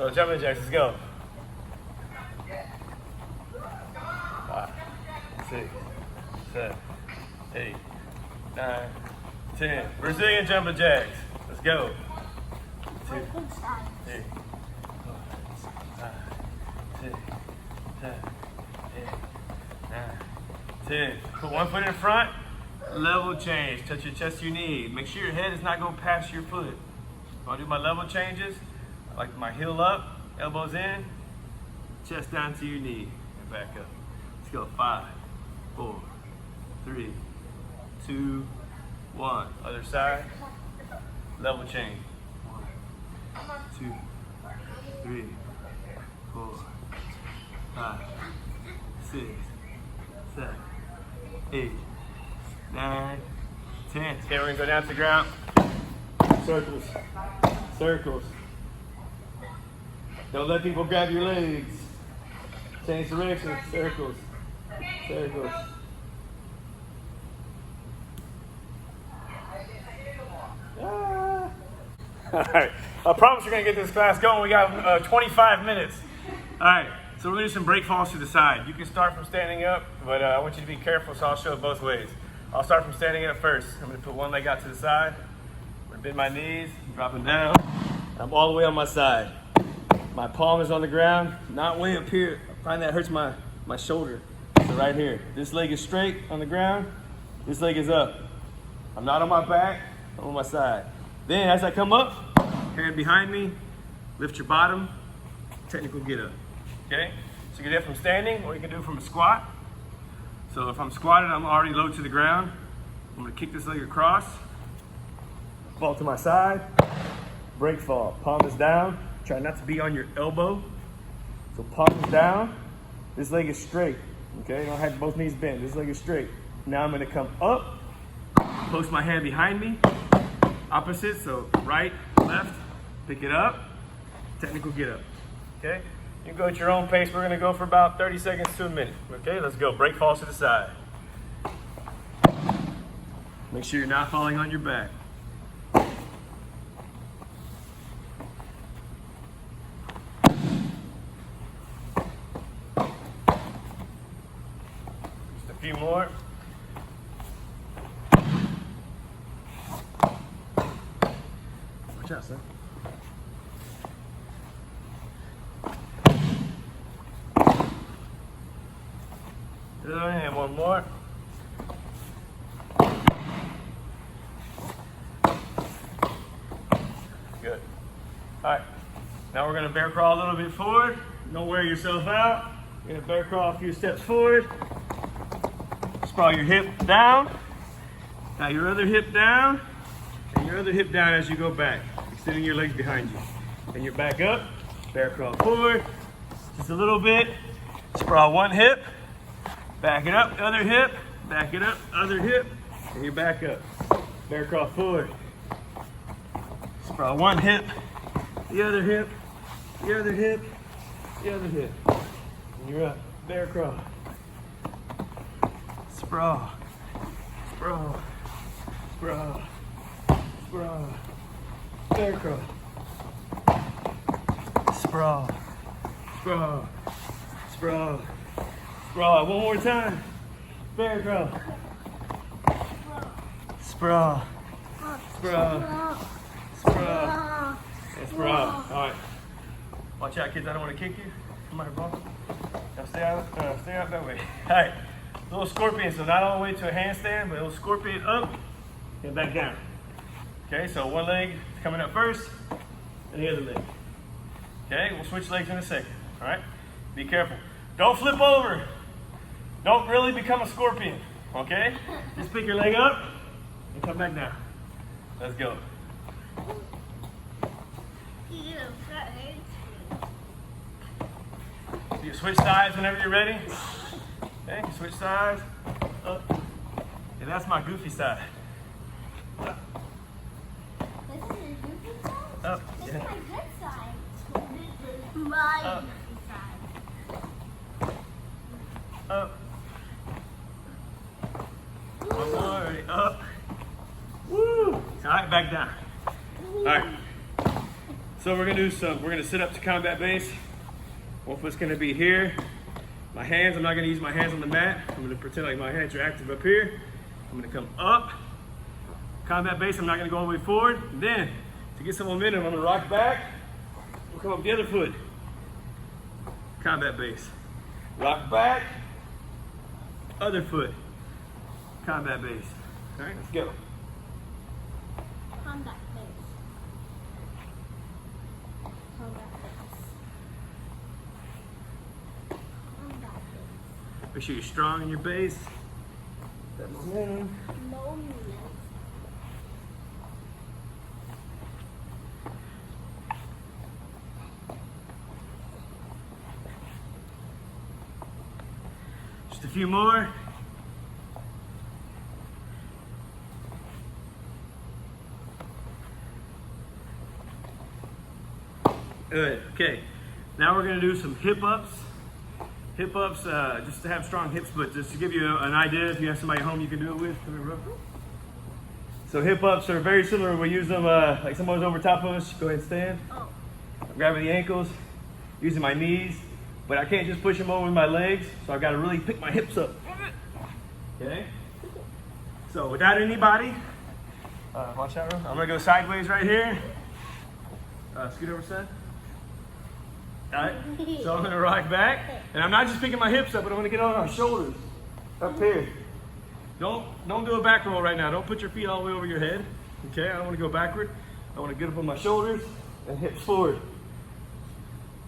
So jumping jacks, let's go. 5, 6, 7, 8, 9, 10. Brazilian jumping jacks. Let's go. 2, 3, 4, 5, 6, 7, 8, 9, 10. Put one foot in front. Level change. Touch your chest to your knee. Make sure your head is not going past your foot. When I do my level changes, I like my heel up, elbows in, chest down to your knee, and back up. Let's go. 5, 4, 3, 2, 1. Other side. Level change. 1, 2, 3, 4, 5, 6, 7, 8, 9, 10. Okay, we're gonna go down to the ground. Circles. Circles. Don't let people grab your legs. Change direction. Circles. Circles. Ah. All right. I promise we're gonna get this class going. We got 25 minutes. All right. So we're gonna do some break falls to the side. You can start from standing up, but I want you to be careful, so I'll show it both ways. I'll start from standing up first. I'm gonna put one leg out to the side. I'm gonna bend my knees, dropping down. I'm all the way on my side. My palm is on the ground, not way up here. I find that hurts my shoulder. So right here. This leg is straight on the ground. This leg is up. I'm not on my back, I'm on my side. Then as I come up, hand behind me, lift your bottom, technical get up. Okay? So you can do it from standing, or you can do it from a squat. So if I'm squatted, I'm already low to the ground. I'm gonna kick this leg across, fall to my side, break fall. Palm is down. Try not to be on your elbow. So palm is down. This leg is straight. Okay, don't have both knees bent. This leg is straight. Now I'm gonna come up, post my hand behind me. Opposite, so right, left, pick it up, technical get up. Okay? You can go at your own pace. We're gonna go for about 30 seconds to a minute. Okay, let's go. Break falls to the side. Make sure you're not falling on your back. Just a few more. Watch out, son. And one more. Good. All right. Now we're going to bear crawl a little bit forward. Don't wear yourself out. You're going to bear crawl a few steps forward. Sprawl your hip down. Now your other hip down. And your other hip down as you go back. Extending your legs behind you. And you're back up. Bear crawl forward. Just a little bit. Sprawl one hip. Back it up, other hip, back it up, other hip, and you're back up. Bear crawl forward. Sprawl one hip, the other hip, the other hip, the other hip. And you're up. Bear crawl. Sprawl. Sprawl. Sprawl. Sprawl. Bear crawl. Sprawl. Sprawl. Sprawl. Sprawl. One more time. Bear crawl. Sprawl. Sprawl. Sprawl. And sprawl. All right. Watch out, kids. I don't want to kick you. Come on, ball. Now stay out that way. All right. Little scorpion. So not all the way to a handstand, but a little scorpion up and back down. Okay. So one leg is coming up first, and the other leg. Okay. We'll switch legs in a second. All right. Be careful. Don't flip over. Don't really become a scorpion, okay? Just pick your leg up and come back down. Let's go. You switch sides whenever you're ready. Okay, switch sides. Up. And that's my goofy side. Up. This is your goofy side? Up. This Yeah. is my good side. This is my Up. goofy side. Up. One more. Up. Woo! All right, back down. All right. So we're gonna sit up to combat base. One foot's gonna be here. My hands, I'm not gonna use my hands on the mat. I'm gonna pretend like my hands are active up here. I'm gonna come up. Combat base, I'm not gonna go all the way forward. And then, to get some momentum, I'm gonna rock back. We'll come up the other foot. Combat base. Rock back. Other foot. Combat base. All right, let's go. Combat base. Combat base. Combat base. Make sure you're strong in your base. That momentum. No movement. Just a few more. Good, okay. Now we're gonna do some hip ups. Hip ups, just to have strong hips, but just to give you an idea, if you have somebody at home you can do it with. Come here, bro. So hip ups are very similar. We use them like someone's over top of us. Go ahead and stand. Oh. I'm grabbing the ankles, using my knees, but I can't just push them over with my legs, so I've got to really pick my hips up. Okay? So without anybody, watch out, bro. I'm gonna go sideways right here. Scoot over, son. All right, so I'm gonna rock back, and I'm not just picking my hips up, but I'm gonna get on our shoulders, up here. Don't do a back roll right now. Don't put your feet all the way over your head, okay? I don't wanna go backward. I wanna get up on my shoulders and hips forward.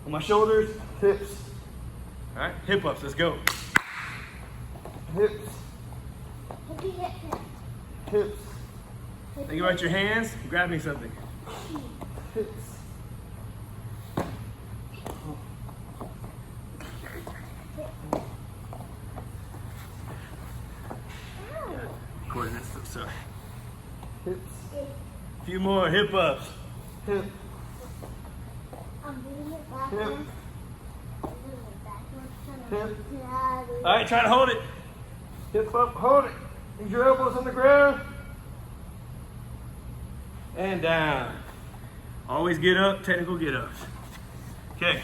On my shoulders, hips. All right, hip ups, let's go. Hips, Hippie hip hip. hips. Think about your hands, grab me something. Hips. Coordinates, so hips. A few more hip ups. Hip. I'm doing it backwards. I'm doing it backwards. Hip. All right, try to hold it. Hip up, hold it. Use your elbows on the ground. And down. Always get up, technical get ups. Okay.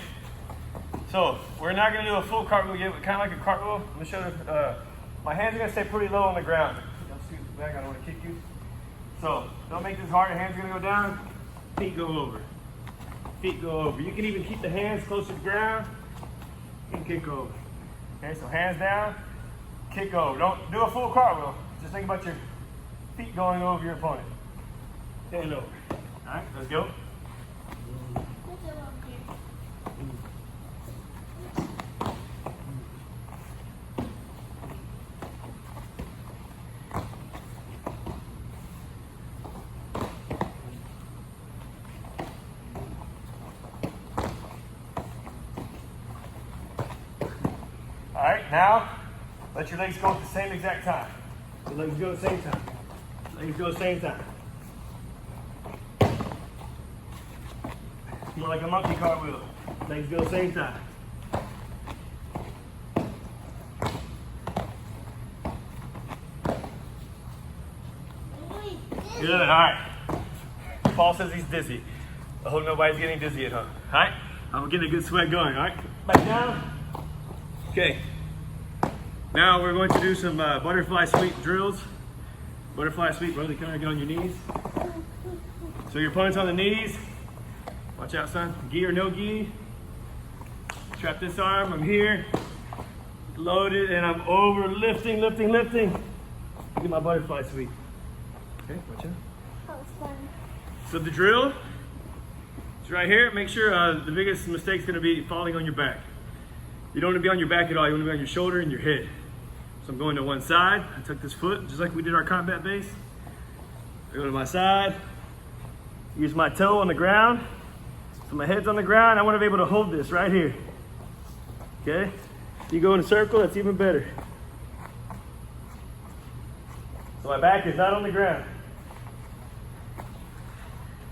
So we're not gonna do a full cartwheel yet, but kind of like a cartwheel. I'm gonna show you. My hands are gonna stay pretty low on the ground. Don't scoot back. I don't want to kick you. So don't make this hard. Your hands are gonna go down. Feet go over. Feet go over. You can even keep the hands close to the ground and kick over. Okay, so hands down, kick over. Don't do a full cartwheel. Just think about your feet going over your opponent. And over. All right, let's go. All right, now let your legs go at the same exact time. So legs go at the same time. Legs go at the same time. More like a monkey cartwheel. Legs go at the same time. Good, all right. Paul says he's dizzy. I hope nobody's getting dizzy at home. All right, I'm getting a good sweat going, all right? Back down. Okay, now we're going to do some butterfly sweep drills. Butterfly sweep, brother, come here, get on your knees. So your opponent's on the knees. Watch out, son. Gi or no gi. Trap this arm, I'm here. Loaded, and I'm over, lifting. Look at my butterfly sweep. Okay, watch out. That was fun. So the drill is right here. Make sure the biggest mistake is going to be falling on your back. You don't want to be on your back at all. You want to be on your shoulder and your head. So I'm going to one side. I took this foot, just like we did our combat base. I go to my side. Use my toe on the ground. So my head's on the ground. I want to be able to hold this right here. Okay? You go in a circle, that's even better. So my back is not on the ground.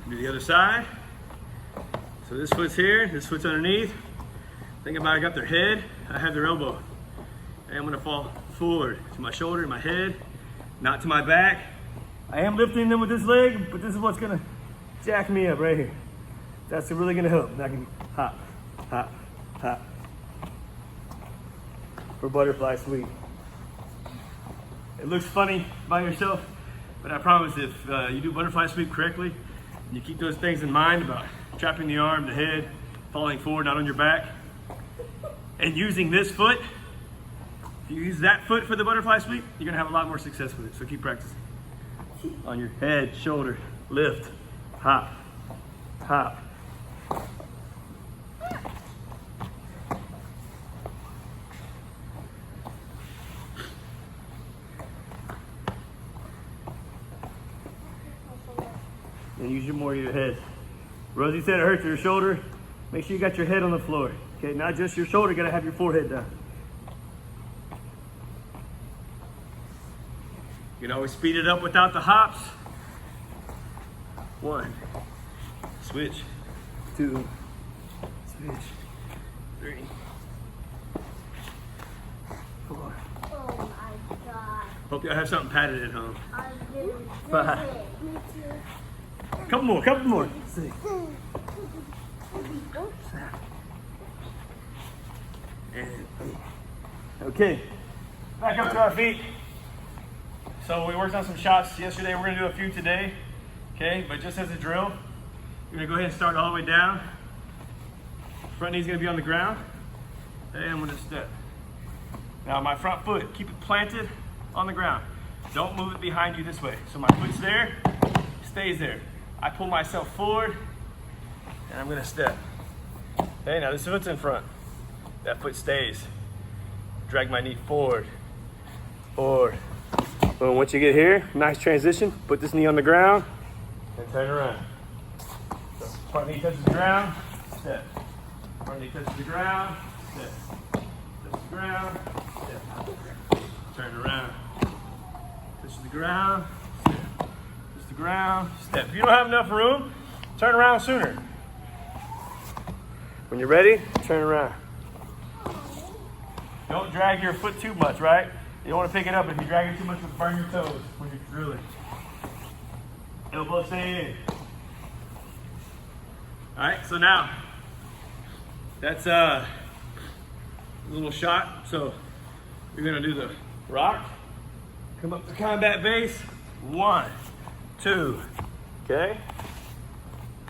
Do the other side. So this foot's here, this foot's underneath. Think about it, I got their head, I have their elbow. And I'm gonna fall forward to my shoulder, my head, not to my back. I am lifting them with this leg, but this is what's gonna jack me up right here. That's really gonna help. Now I can hop, hop, hop. For butterfly sweep. It looks funny by yourself, but I promise if you do butterfly sweep correctly, and you keep those things in mind about trapping the arm, the head, falling forward, not on your back, and using this foot, if you use that foot for the butterfly sweep, you're gonna have a lot more success with it, so keep practicing. On your head, shoulder, lift, hop, hop. And use more of your head. Rosie said it hurts your shoulder. Make sure you got your head on the floor. Okay, not just your shoulder, you gotta have your forehead down. You can always speed it up without the hops. 1, switch, 2, switch, 3, 4. Oh my God. Hope y'all have something padded at home. I do. 5. Me too. Couple more. 6. And 8. Okay, back up to our feet. So we worked on some shots yesterday. We're gonna do a few today. Okay, but just as a drill, you're gonna go ahead and start all the way down. Front knee's gonna be on the ground. Okay, I'm gonna step. Now my front foot, keep it planted on the ground. Don't move it behind you this way. So my foot's there, stays there. I pull myself forward, and I'm gonna step. Okay, now this foot's in front. That foot stays. Drag my knee forward, forward. Boom, once you get here, nice transition. Put this knee on the ground, and turn around. So front knee touches the ground, step. Front knee touches the ground, step. Touches the ground, step. Turn around. Touches the ground, step. Touches the ground, step. If you don't have enough room, turn around sooner. When you're ready, turn around. Don't drag your foot too much, right? You don't want to pick it up. If you drag it too much, you'll burn your toes when you're drilling. Elbow stay in. All right, so now, that's a little shot. So you're gonna do the rock, come up to combat base, 1, 2, okay?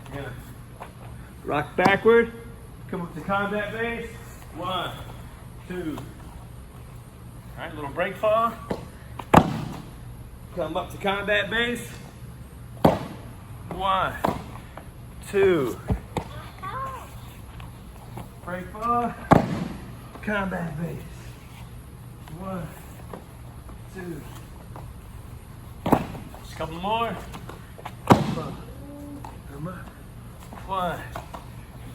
You're gonna rock backward, come up to combat base, 1, 2. All right, little break fall. Come up to combat base. 1, 2. Break fall. Combat base. 1, 2. Just a couple more. Come up. 1,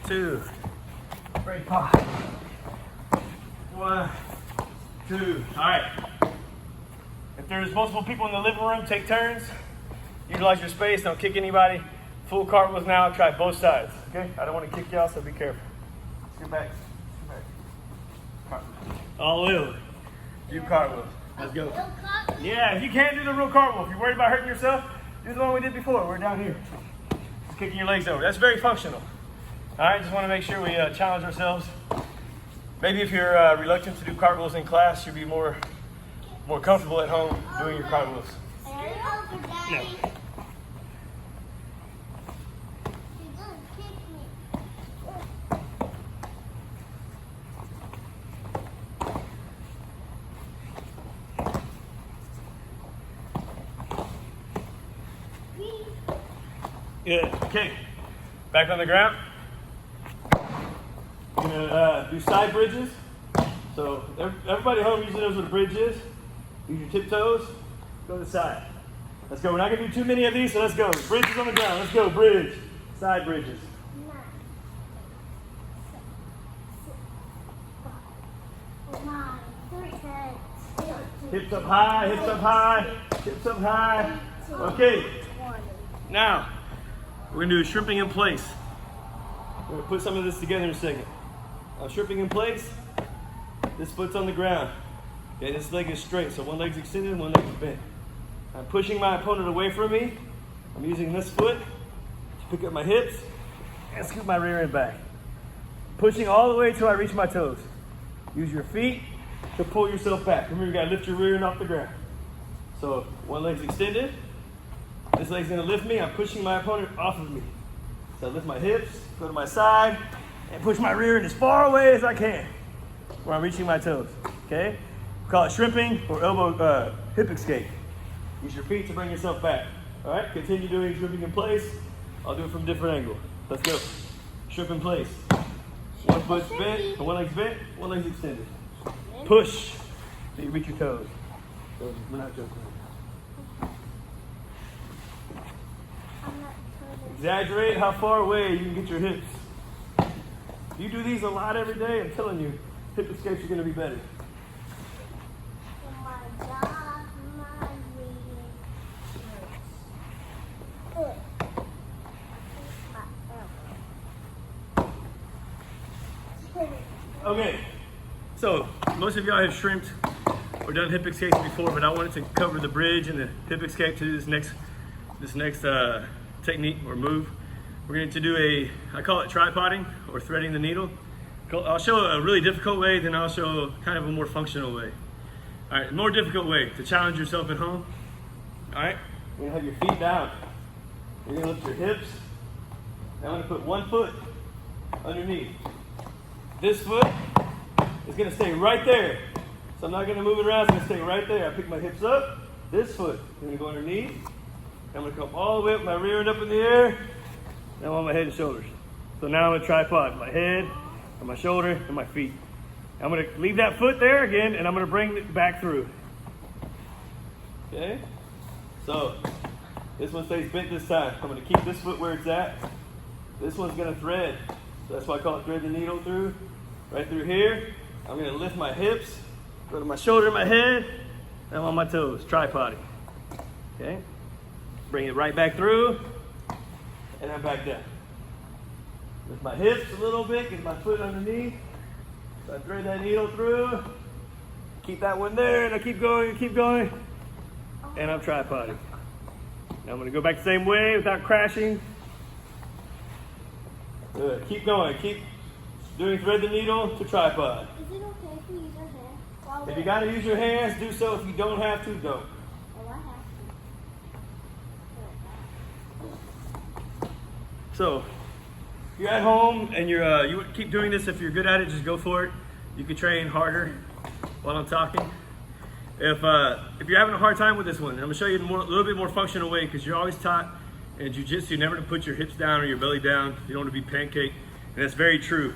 2. Break fall. 1, 2. All right. If there's multiple people in the living room, take turns. Utilize your space. Don't kick anybody. Full cartwheels now. Try both sides. Okay? I don't want to kick y'all, so be careful. Let's get back. Cartwheel. All in. Do cartwheels. Let's go. Yeah, if you can't do the real cartwheel, if you're worried about hurting yourself, do the one we did before. We're down here. Just kicking your legs over. That's very functional. All right, just want to make sure we challenge ourselves. Maybe if you're reluctant to do cartwheels in class, you'll be more comfortable at home doing your cartwheels. No. Good. Okay. Back on the ground. You're gonna do side bridges. So everybody at home usually knows what a bridge is. Use your tiptoes. Go to the side. Let's go. We're not gonna do too many of these, so let's go. Bridges on the ground. Let's go. Bridge. Side bridges. 9, 10, Hips up high. Hips up high. Hips up high. Okay. Now we're gonna do a shrimping in place. We're gonna put some of this together in a second. Shrimping in place. This foot's on the ground. Okay, this leg is straight, so one leg's extended and one leg's bent. I'm pushing my opponent away from me. I'm using this foot to pick up my hips and scoop my rear end back. Pushing all the way till I reach my toes. Use your feet to pull yourself back. Remember, you gotta lift your rear end off the ground. So one leg's extended. This leg's gonna lift me. I'm pushing my opponent off of me. So I lift my hips, go to my side, and push my rear end as far away as I can, where I'm reaching my toes. Okay? We call it shrimping or elbow hip escape. Use your feet to bring yourself back. All right? Continue doing shrimping in place. I'll do it from a different angle. Let's go. Shrimp in place. One foot's bent, one leg's bent, one leg's extended. Push till you reach your toes. So we're not joking. Exaggerate how far away you can get your hips. If you do these a lot every day, I'm telling you, hip escapes are going to be better. Oh my God, my knee hurts. Okay, so most of y'all have shrimped or done hip escapes before, but I wanted to cover the bridge and the hip escape to this next technique or move. We're going to do I call it tripoding or threading the needle. I'll show a really difficult way, then I'll show kind of a more functional way. All right, more difficult way to challenge yourself at home. All right, you're going to have your feet down. You're going to lift your hips. Now I'm going to put one foot underneath. This foot is going to stay right there. So I'm not going to move it around, it's going to stay right there. I pick my hips up. This foot is going to go underneath. I'm going to come all the way up, my rear end up in the air. Now on my head and shoulders. So now I'm a tripod, my head, and my shoulder, and my feet. I'm going to leave that foot there again, and I'm going to bring it back through. Okay? So this one stays bent this time. I'm going to keep this foot where it's at. This one's going to thread. So that's why I call it thread the needle through. Right through here. I'm going to lift my hips, go to my shoulder and my head, and I'm on my toes, tripoding. Okay? Bring it right back through, and I'm back down. Lift my hips a little bit, get my foot underneath. So I thread that needle through, keep that one there, and I keep going, and I'm tripoding. Now I'm going to go back the same way without crashing. Good. Keep going. Keep doing thread the needle to tripod. Is it okay if we use our hands? If you got to use your hands, do so. If you don't have to, don't. Oh, I have to. So, if you're at home and you keep doing this, if you're good at it, just go for it. You can train harder while I'm talking. If you're having a hard time with this one, I'm going to show you a little bit more functional way, because you're always taught in Jiu Jitsu never to put your hips down or your belly down. You don't want to be pancake, and that's very true.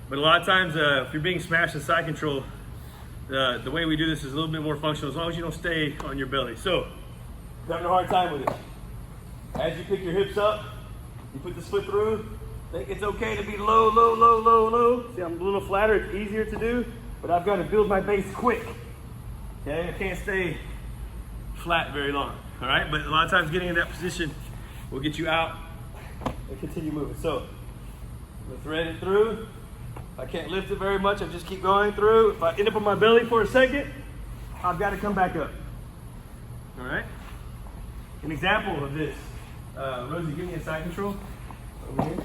But a lot of times, if you're being smashed in side control, the way we do this is a little bit more functional, as long as you don't stay on your belly. So, if you're having a hard time with it, as you pick your hips up, you put this foot through. Think it's okay to be low, low, low, low, low. See, I'm a little flatter, it's easier to do, but I've got to build my base quick. Okay, I can't stay flat very long, all right? But a lot of times getting in that position will get you out and continue moving. So, I'm gonna thread it through. I can't lift it very much, I just keep going through. If I end up on my belly for a second, I've got to come back up, all right? An example of this, Rosie, give me a side control over here.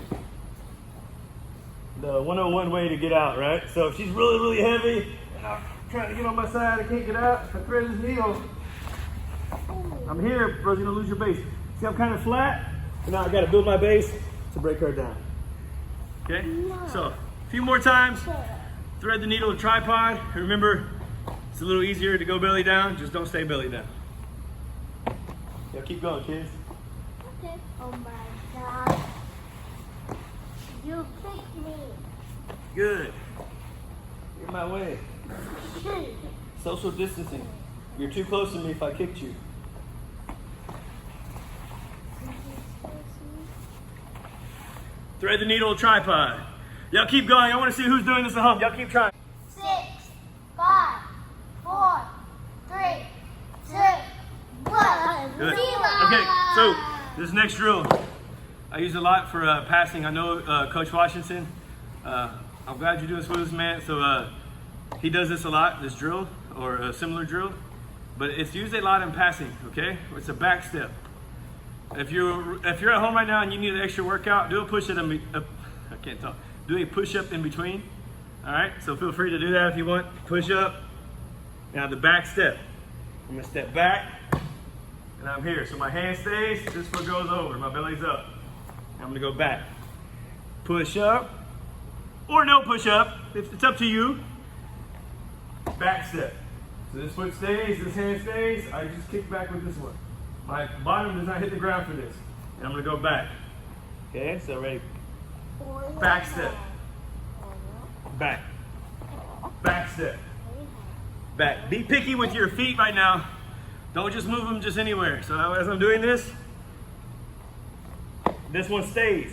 The 101 way to get out, right? So if she's really, really heavy, and I'm trying to get on my side, I can't get out. If I thread this needle, I'm here, Rosie, don't lose your base. See, I'm kind of flat, and now I got to build my base to break her down. Okay? So, a few more times. Thread the needle to tripod. And remember, it's a little easier to go belly down, just don't stay belly down. Yeah, keep going, kids. Okay. Oh my God. You kicked me. Good. You're in my way. Social distancing. You're too close to me if I kicked you. Thread the needle tripod. Y'all keep going. I want to see who's doing this at home. Y'all keep trying. 6, 5, 4, 3, 2, 1. Good. Okay, so this next drill, I use a lot for passing. I know Coach Washington. I'm glad you're doing this with us, man. So he does this a lot, this drill or a similar drill, but it's used a lot in passing. Okay, it's a back step. If you're at home right now and you need an extra workout, do a push at I can't talk. Do a push-up in between. All right, so feel free to do that if you want. Push up. Now the back step. I'm gonna step back, and I'm here. So my hand stays, this foot goes over, my belly's up. I'm gonna go back. Push up, or no push up, it's up to you. Back step. So this foot stays, this hand stays, I just kick back with this one. My bottom does not hit the ground for this. And I'm gonna go back. Okay, so ready? Back step. Back. Back step. Back. Be picky with your feet right now. Don't just move them just anywhere. So as I'm doing this one stays.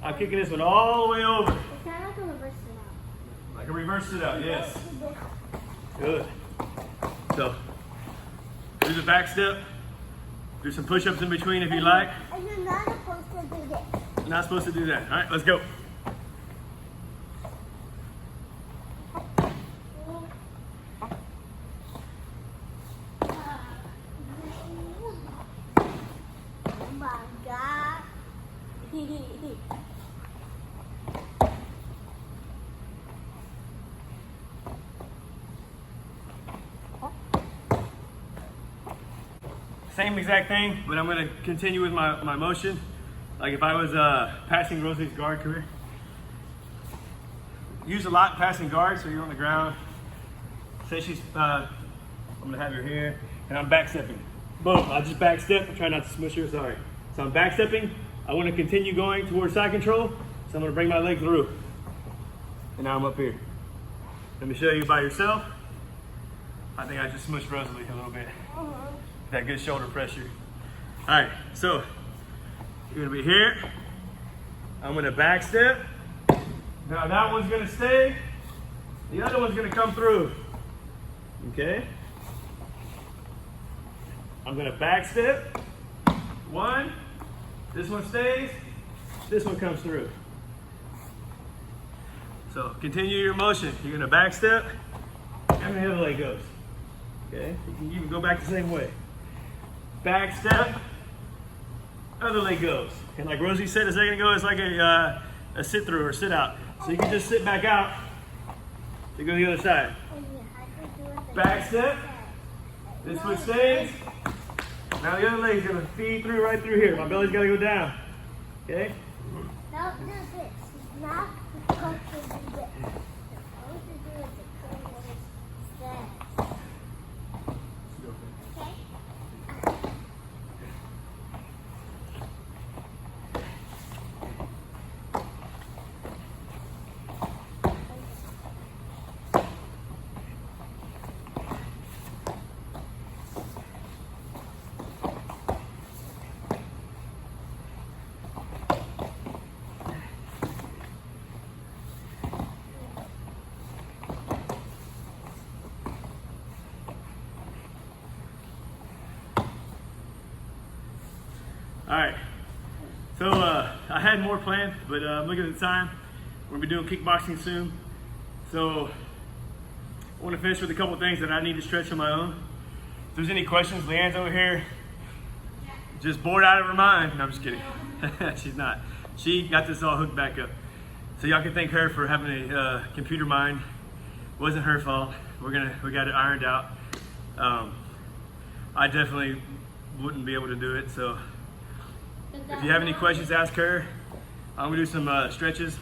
I'm kicking this one all the way over. It's kind of like a reverse sit out. Like a reverse sit out, yes. Good. So, do the back step. Do some push-ups in between if you like. And you're not supposed to do this. Not supposed to do that. All right, let's go. Oh my God. Same exact thing, but I'm gonna continue with my motion. Like if I was passing Rosie's guard, come here. Use a lot passing guard, so you're on the ground. Say she's, I'm gonna have her here, and I'm back stepping. Boom, I just back step, try not to smush her, sorry. So I'm back stepping, I wanna continue going towards side control, so I'm gonna bring my leg through. And now I'm up here. Let me show you by yourself. I think I just smushed Rosalie a little bit. That good shoulder pressure. All right, so you're gonna be here. I'm gonna back step. Now that one's gonna stay. The other one's gonna come through. Okay? I'm gonna back step. One. This one stays. This one comes through. So continue your motion. You're gonna back step. And the other leg goes. Okay? You can even go back the same way. Back step, other leg goes. And like Rosie said a second ago, it's like a sit through or sit out. So you can just sit back out to go to the other side. Back step, this foot stays. Now the other leg's gonna feed through right through here. My belly's gotta go down. Okay? Now do this. It's not supposed to do this. It's supposed to do it the same way it says. Okay? All right, so I had more planned, but I'm looking at the time. We're gonna be doing kickboxing soon. So I wanna finish with a couple things that I need to stretch on my own. If there's any questions, Leanne's over here, just bored out of her mind. No, I'm just kidding. She's not. She got this all hooked back up. So y'all can thank her for having a computer mind. It wasn't her fault. We got it ironed out. I definitely wouldn't be able to do it, so if you have any questions, ask her. I'm gonna do some stretches.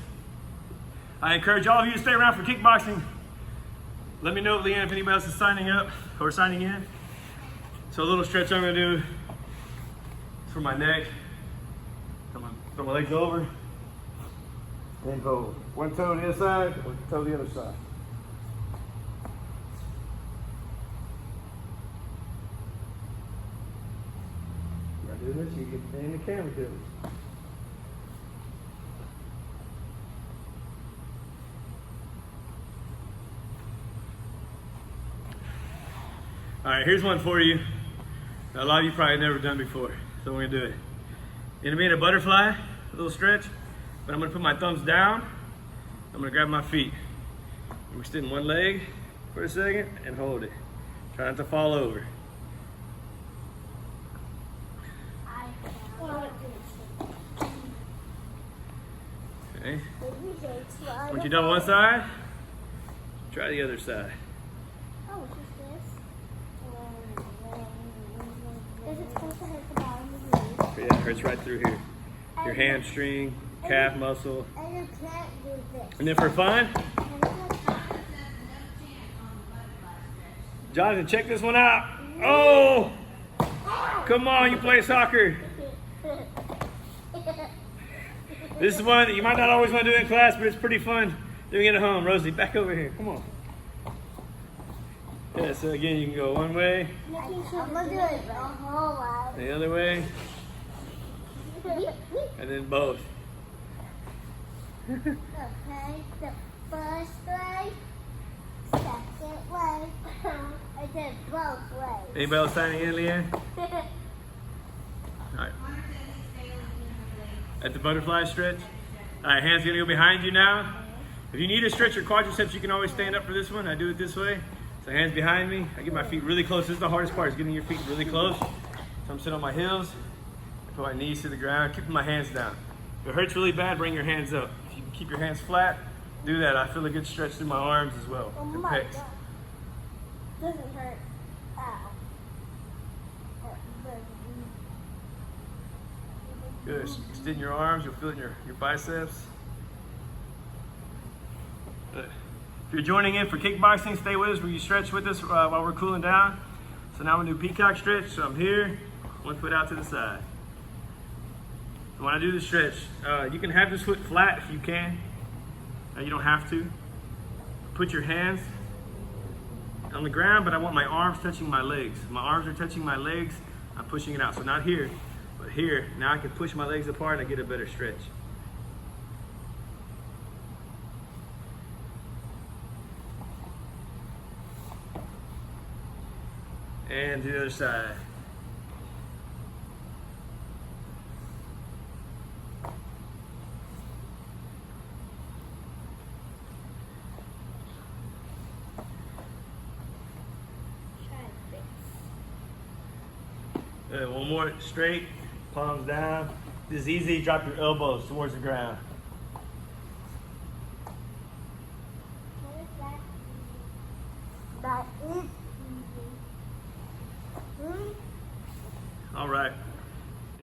I encourage all of you to stay around for kickboxing. Let me know, Leanne, if anybody else is signing up or signing in. So a little stretch I'm gonna do for my neck. Throw my legs over. And hold. One toe to the other side, one toe to the other side. Do this, you get in the camera too. All right, here's one for you. A lot of you probably never done before, so we're gonna do it. You're gonna be in a butterfly, a little stretch, but I'm gonna put my thumbs down. I'm gonna grab my feet. I'm extending one leg for a second and hold it. Try not to fall over. Okay. Once you're done one side, try the other side. Oh, what's this? Is it supposed to hurt the bottom of the knee? Yeah, it hurts right through here. Your hamstring, calf muscle. And you can't do this. And then for fun, Jonathan, check this one out. Oh! Come on, you play soccer. This is one that you might not always want to do in class, but it's pretty fun doing it at home. Rosie, back over here. Come on. Yeah, so again, you can go one way, I'm gonna do it the whole lot. the other way, and then both. Okay, the first way, second way, I did both ways. Anybody else signing in, Leanne? All right. At the butterfly stretch. All right, hands gonna go behind you now. If you need to stretch your quadriceps, you can always stand up for this one. I do it this way. So hands behind me. I get my feet really close. This is the hardest part, is getting your feet really close. So I'm sitting on my heels. I put my knees to the ground, keeping my hands down. If it hurts really bad, bring your hands up. If you can keep your hands flat, do that. I feel a good stretch through my arms as well. Oh and my pecs. God. Doesn't hurt. Ow. Good. Extend your arms. You'll feel it in your biceps. Good. If you're joining in for kickboxing, stay with us where you stretch with us while we're cooling down. So now I'm going to do peacock stretch. So I'm here, one foot out to the side. When I do the stretch, you can have this foot flat if you can. You don't have to. Put your hands on the ground, but I want my arms touching my legs. My arms are touching my legs. I'm pushing it out. So not here, but here. Now I can push my legs apart and I get a better stretch. And to the other side. One more, straight, palms down. This is easy, drop your elbows towards the ground. That is easy. All right.